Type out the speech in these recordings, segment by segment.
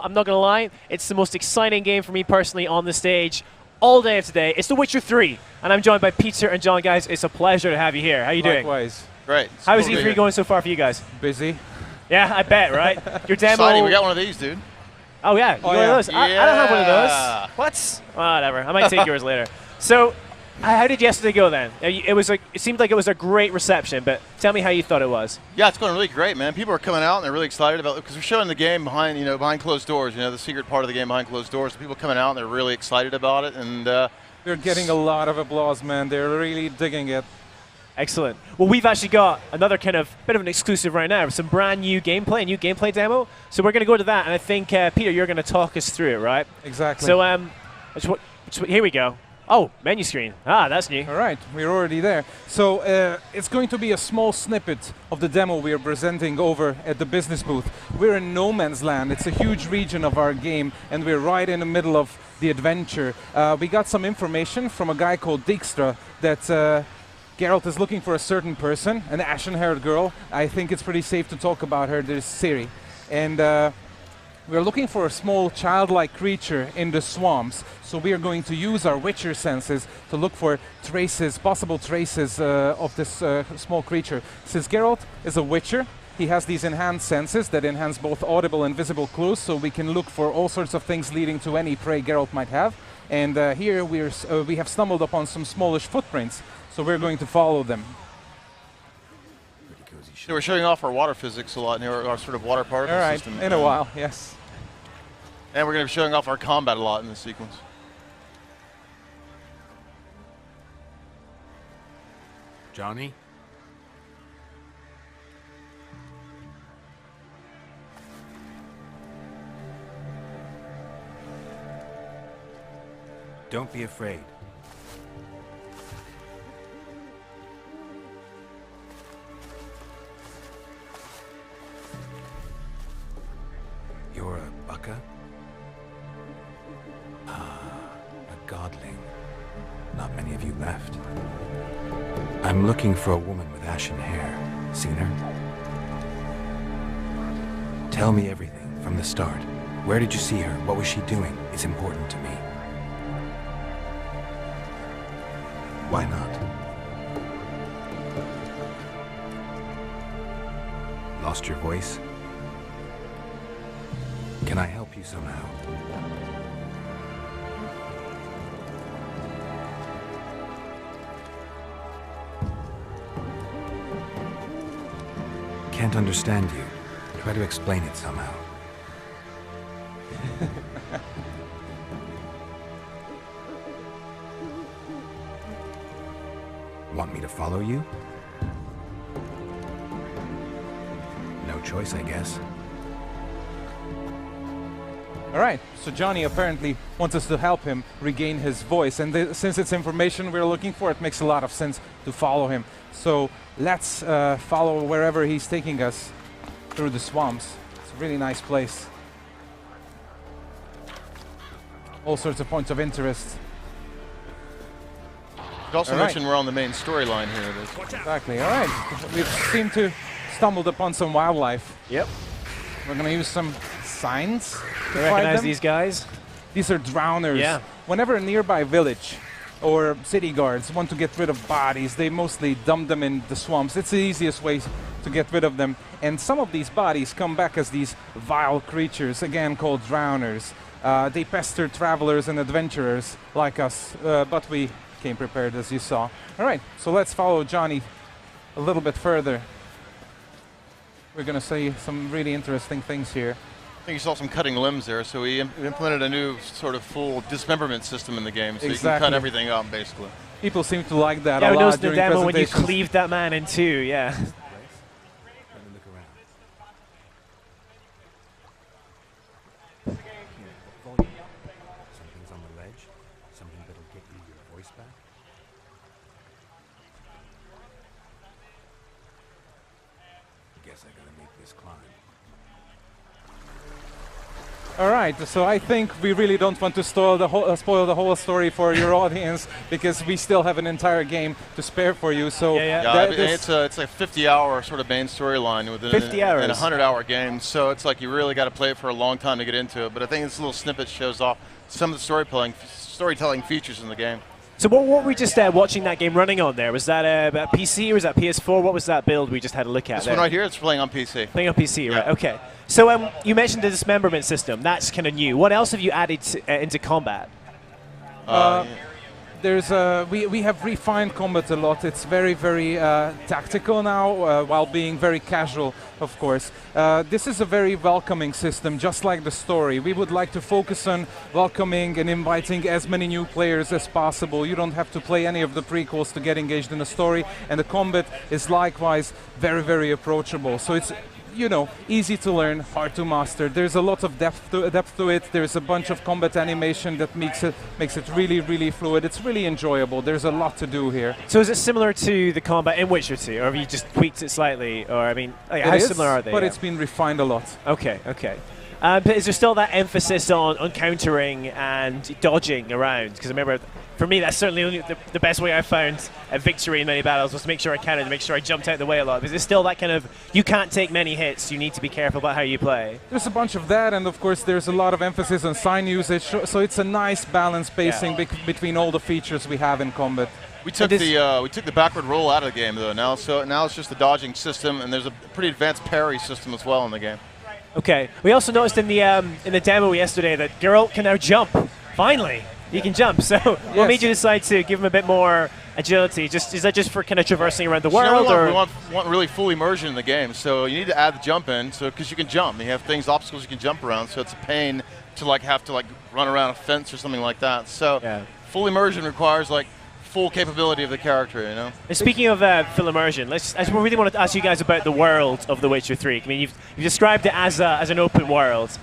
I'm not going to lie, it's the most exciting game for me personally on the stage all day of today. It's The Witcher 3, and I'm joined by Peter and John. Guys, it's a pleasure to have you here. How are you doing? Likewise. Great. How is E3 going so far for you guys? Busy. Yeah, I bet, right? Your demo. Exciting. We got one of these, dude. Oh, yeah. You Oh, want yeah. one of those? I don't have one of Yeah. those. What? Whatever. I might take yours later. So, how did yesterday go then? It seemed like it was a great reception, but tell me how you thought it was. Yeah, it's going really great, man. People are coming out and they're really excited about it because we're showing the game behind, behind closed doors. The secret part of the game behind closed doors. So people coming out and they're really excited about it, and They're getting a lot of applause, man. They're really digging it. Excellent. Well, we've actually got another kind of bit of an exclusive right now, some brand new gameplay, a new gameplay demo. So we're going to go to that, and I think, Peter, you're going to talk us through it, right? Exactly. So, here we go. Oh, menu screen. Ah, that's new. All right, we're already there. So it's going to be a small snippet of the demo we are presenting over at the business booth. We're in no man's land. It's a huge region of our game, and we're right in the middle of the adventure. We got some information from a guy called Dijkstra that Geralt is looking for a certain person, an ashen-haired girl. I think it's pretty safe to talk about her. There's Ciri. And we're looking for a small childlike creature in the swamps, so we are going to use our Witcher senses to look for traces, possible traces of this small creature. Since Geralt is a Witcher, he has these enhanced senses that enhance both audible and visible clues, so we can look for all sorts of things leading to any prey Geralt might have. And here we have stumbled upon some smallish footprints, so we're going to follow them. so we're showing off our water physics a lot here, our sort of water particle All right, system. in a while, yes. And we're going to be showing off our combat a lot in this sequence. Johnny? Don't be afraid. You're a Baka? A godling. Not many of you left. I'm looking for a woman with ashen hair. Seen her? Tell me everything from the start. Where did you see her? What was she doing? It's important to me. Why not? Lost your voice? Can I help you somehow? Can't understand you. Try to explain it somehow. Want me to follow you? No choice, I guess. All right, so Johnny apparently wants us to help him regain his voice, and since it's information we're looking for, it makes a lot of sense to follow him. So let's follow wherever he's taking us through the swamps. It's a really nice place. All sorts of points of interest. You also All right. mentioned we're on the main storyline here. Exactly, all right. We've seemed to stumbled upon some wildlife. Yep. We're going to use some signs to You find recognize them. these guys? These are drowners. Yeah. Whenever a nearby village or city guards want to get rid of bodies, they mostly dump them in the swamps. It's the easiest way to get rid of them. And some of these bodies come back as these vile creatures, again called drowners. They pester travelers and adventurers like us, but we came prepared, as you saw. All right, so let's follow Johnny a little bit further. We're going to see some really interesting things here. I think you saw some cutting limbs there, so we implemented a new sort of full dismemberment system in the game, so you can Exactly. cut everything up, basically. People seem to like that Yeah, a we lot noticed the during demo when you presentations. cleaved that man in two, yeah. Let me look around. Something's on the ledge. Something that'll get you your voice back. Guess I gotta make this climb. All right, so I think we really don't want to spoil the whole story for your audience because we still have an entire game to spare for you. So Yeah. Yeah, I mean, it's a 50-hour sort of main storyline within 50 hours. and a 100-hour game. So it's like you really got to play it for a long time to get into it. But I think this little snippet shows off some of the storytelling features in the game. So what were we just watching that game running on there? Was that a PC or was that PS4? What was that build we just had a look at This there? one right here, it's playing on PC. Playing on PC, right? Yeah. Okay. So you mentioned the dismemberment system. That's kind of new. What else have you added into combat? We have refined combat a lot. It's very, very tactical now, while being very casual, of course. This is a very welcoming system, just like the story. We would like to focus on welcoming and inviting as many new players as possible. You don't have to play any of the prequels to get engaged in the story, and the combat is likewise very, very approachable. So it's easy to learn, hard to master. There's a lot of depth to it. There's a bunch of combat animation that makes it really, really fluid. It's really enjoyable. There's a lot to do here. So is it similar to the combat in Witcher 2, or have you just tweaked it slightly? Or how similar are they? But it's been refined a lot. Okay. But is there still that emphasis on countering and dodging around? Because I remember, for me, that's certainly only the best way I found a victory in many battles was to make sure I countered, to make sure I jumped out of the way a lot. Is it still that kind of, you can't take many hits, you need to be careful about how you play? There's a bunch of that, and of course there's a lot of emphasis on sign usage, so it's a nice balance pacing between all the features we have in combat. We took the backward roll out of the game though. Now it's just the dodging system, and there's a pretty advanced parry system as well in the game. Okay. We also noticed in the demo yesterday that Geralt can now jump. Finally, he can jump. So, what made you decide to give him a bit more agility? Is that just for kind of traversing around the world, we want really full immersion in the game. So you need to add the jump in, because you can jump. You have obstacles you can jump around. So it's a pain to have to run around a fence or something like that. So full immersion requires full capability of the character, And speaking of full immersion, I really want to ask you guys about the world of The Witcher 3. I mean, you've described it as an open world.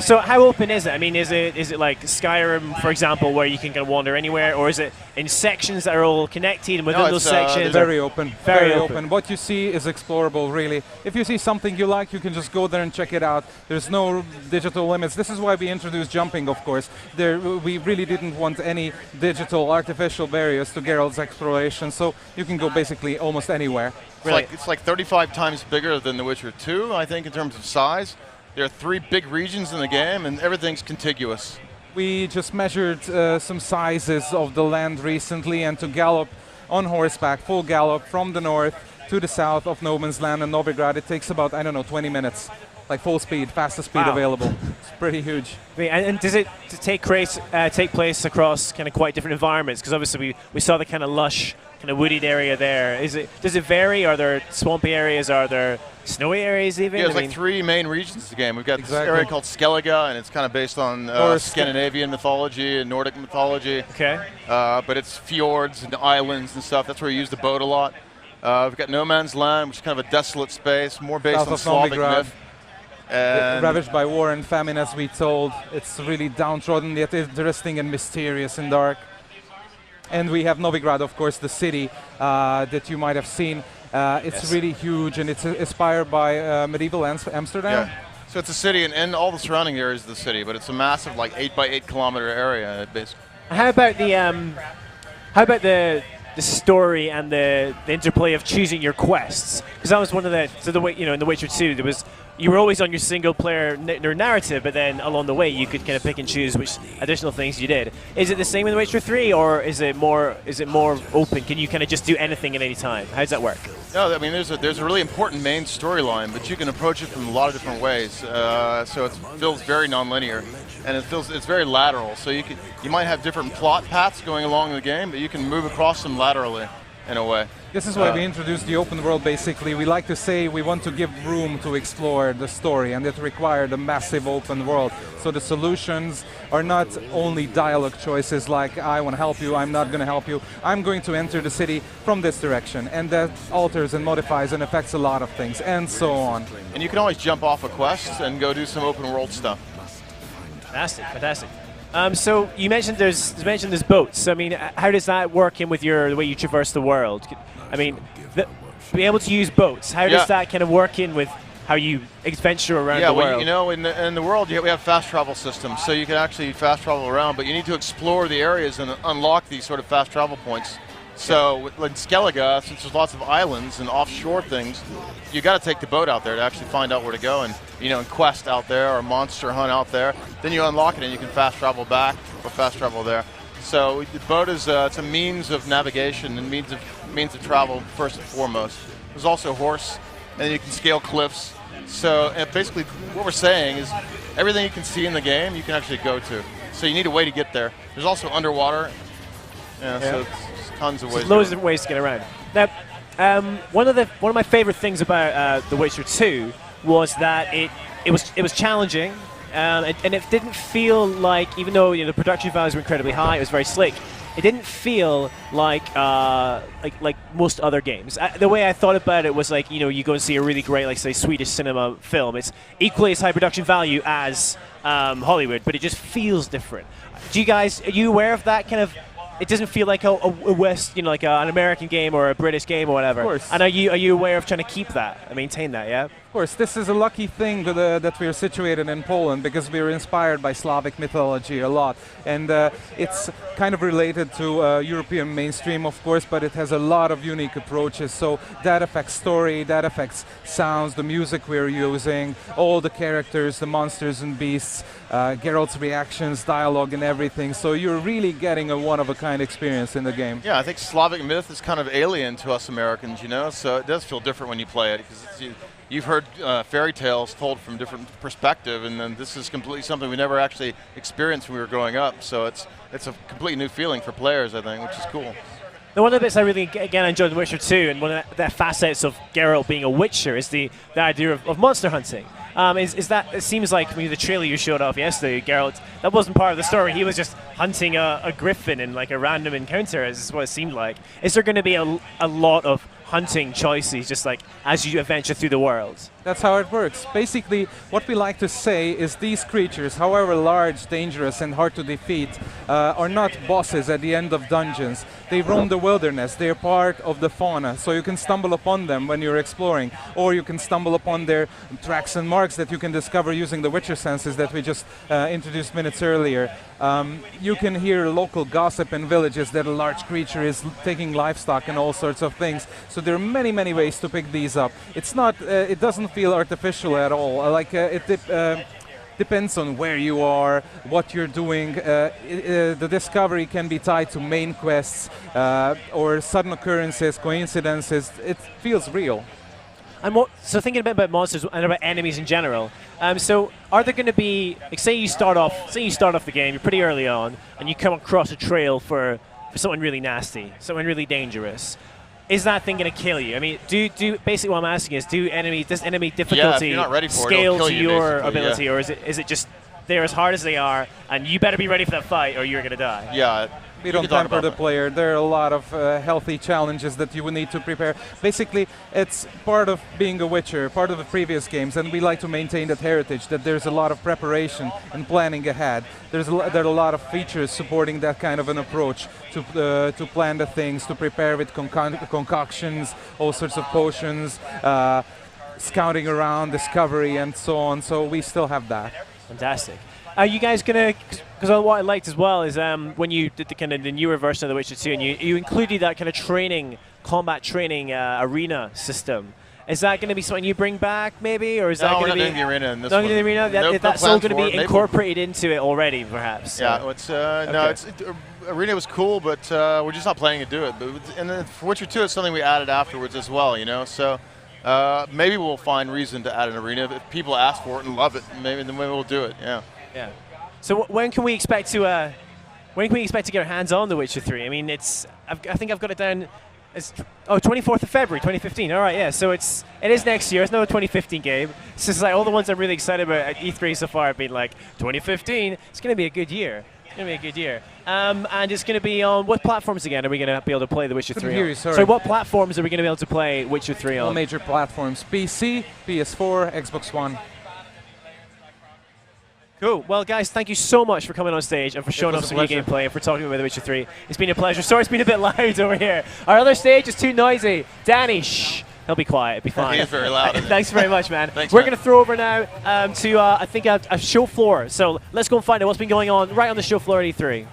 So how open is it? I mean, is it like Skyrim, for example, where you can kind of wander anywhere, or is it in sections that are all connected, and within those sections? Very open. Very open. What you see is explorable, really. If you see something you like, you can just go there and check it out. There's no digital limits. This is why we introduced jumping, of course. We really didn't want any digital, artificial barriers to Geralt's exploration, so you can go basically almost anywhere. It's like 35 times bigger than The Witcher 2, I think, in terms of size. There are 3 big regions in the game, and everything's contiguous. We just measured some sizes of the land recently, and to gallop on horseback, full gallop from the north to the south of No Man's Land and Novigrad, it takes about, 20 minutes. Like full speed, fastest speed available. It's pretty huge. And does it take place across kind of quite different environments? Because obviously we saw the kind of lush, kind of wooded area there. Does it vary? Are there swampy areas? Are there snowy areas even? Yeah, there's 3 main regions of the game. We've got this area called Skellige, and it's kind of based on Scandinavian mythology and Nordic mythology. Okay. But it's fjords and islands and stuff. That's where you use the boat a lot. We've got No Man's Land, which is kind of a desolate space, more based on Slavic myth. Ravaged by war and famine, as we told. It's really downtrodden, yet interesting and mysterious and dark. And we have Novigrad, of course, the city that you might have seen. It's really huge, and it's inspired by medieval Amsterdam. Yeah. So it's a city, and all the surrounding areas of the city, but it's a massive, 8 by 8 kilometer area, basically. How about the story and the interplay of choosing your quests? Because that was one of in The Witcher 2, you were always on your single player narrative, but then along the way you could kind of pick and choose which additional things you did. Is it the same in The Witcher 3, or is it more open? Can you kind of just do anything at any time? How does that work? No, I mean there's a really important main storyline, but you can approach it from a lot of different ways. So it feels very non-linear, and it's very lateral. So you might have different plot paths going along the game, but you can move across them laterally in a way. This is why we introduced the open world, basically. We like to say we want to give room to explore the story, and it required a massive open world. So the solutions are not only dialogue choices like, I want to help you, I'm not going to help you, I'm going to enter the city from this direction. And that alters and modifies and affects a lot of things, and so on. And you can always jump off a quest and go do some open world stuff. Fantastic. So you mentioned there's boats. I mean, how does that work in with the way you traverse the world? I mean, be able to use boats. How does that kind of work in with how you adventure around Yeah, the well, world. you know, in the world, we have fast travel systems, so you can actually fast travel around, but you need to explore the areas and unlock these sort of fast travel points. So in Skellige, since there's lots of islands and offshore things, you got to take the boat out there to actually find out where to go, and and quest out there or monster hunt out there. Then you unlock it and you can fast travel back or fast travel there. So the boat is it's a means of navigation and means of travel first and foremost. There's also a horse, and you can scale cliffs. So basically, what we're saying is everything you can see in the game, you can actually go to. So you need a way to get there. There's also underwater. So it's tons of ways. Loads of ways to get around. Now, one of my favorite things about The Witcher 2 was that it was challenging, and it didn't feel like, even though the production values were incredibly high, it was very slick. It didn't feel like most other games. The way I thought about it was like, you go and see a really great, like, say, Swedish cinema film. It's equally as high production value as Hollywood, but it just feels different. Are you aware of that kind of? It doesn't feel like a West, like an American game or a British game or whatever. Of course. And are you aware of trying to keep that and maintain that? Yeah. Of course, this is a lucky thing that we are situated in Poland, because we are inspired by Slavic mythology a lot, and it's kind of related to European mainstream, of course, but it has a lot of unique approaches. So that affects story, that affects sounds, the music we're using, all the characters, the monsters and beasts, Geralt's reactions, dialogue, and everything. So you're really getting a one-of-a-kind experience in the game. Yeah, I think Slavic myth is kind of alien to us Americans, so it does feel different when you play it, because you've heard fairy tales told from different perspective, and then this is completely something we never actually experienced when we were growing up. So it's a completely new feeling for players, I think, which is cool. Now, one of the bits I really, again, enjoyed in Witcher 2, and one of the facets of Geralt being a Witcher, is the idea of monster hunting. Is that, it seems like the trailer you showed off yesterday, Geralt, that wasn't part of the story. He was just hunting a griffin in like a random encounter, is what it seemed like. Is there going to be a lot of hunting choices, just like as you adventure through the world? That's how it works. Basically, what we like to say is these creatures, however large, dangerous, and hard to defeat, are not bosses at the end of dungeons. They roam the wilderness. They are part of the fauna, so you can stumble upon them when you're exploring, or you can stumble upon their tracks and marks that you can discover using the Witcher senses that we just introduced minutes earlier. You can hear local gossip in villages that a large creature is taking livestock and all sorts of things. So there are many, many ways to pick these up. It's not, it doesn't feel artificial at all. It depends on where you are, what you're doing. The discovery can be tied to main quests or sudden occurrences, coincidences. It feels real. And so thinking a bit about monsters and about enemies in general. So are there going to be, like, say you start off the game, you're pretty early on, and you come across a trail for something really nasty, something really dangerous. Is that thing going to kill you? I mean, basically what I'm asking is, does enemy difficulty if you're not ready for it, scale it'll to kill you, your basically, ability, or is it just they're as hard as they are, and you better be ready for that fight, or you're going to die? Yeah. We don't temper the player. There are a lot of healthy challenges that you will need to prepare. Basically, it's part of being a Witcher, part of the previous games, and we like to maintain that heritage, that there's a lot of preparation and planning ahead. There are a lot of features supporting that kind of an approach to plan the things, to prepare with concoctions, all sorts of potions, scouting around, discovery, and so on. So we still have that. Fantastic. Are you guys going to, because what I liked as well is when you did the kind of the newer version of The Witcher 2, and you included that kind of combat training arena system. Is that going to be something you bring back, maybe, or is that going to be? No, we're not doing the arena in this one. Not the arena. That's all going to be incorporated into it already, perhaps. Yeah, arena was cool, but we're just not planning to do it. And then for Witcher 2, it's something we added afterwards as well. So maybe we'll find reason to add an arena if people ask for it and love it. Maybe we'll do it. Yeah. Yeah. So when can we expect to get our hands on The Witcher 3? I mean, I think I've got it down as 24th of February, 2015. All right, yeah. So it is next year. It's not a 2015 game. It's just like all the ones I'm really excited about at E3 so far have been like 2015. It's going to be a good year. And it's going to be on what platforms again? Are we going to be able to play The Witcher 3 on? Sorry, what platforms are we going to be able to play Witcher 3 on? All major platforms: PC, PS4, Xbox One. Cool. Well, guys, thank you so much for coming on stage and for showing off some new gameplay and for talking about The Witcher 3. It's been a pleasure. Sorry, it's been a bit loud over here. Our other stage is too noisy. Danny, shh. He'll be quiet. It'll be fine. He is very loud. Thanks very much, man. Thanks, We're man. going to throw over now to, I think, a show floor. So let's go and find out what's been going on right on the show floor at E3.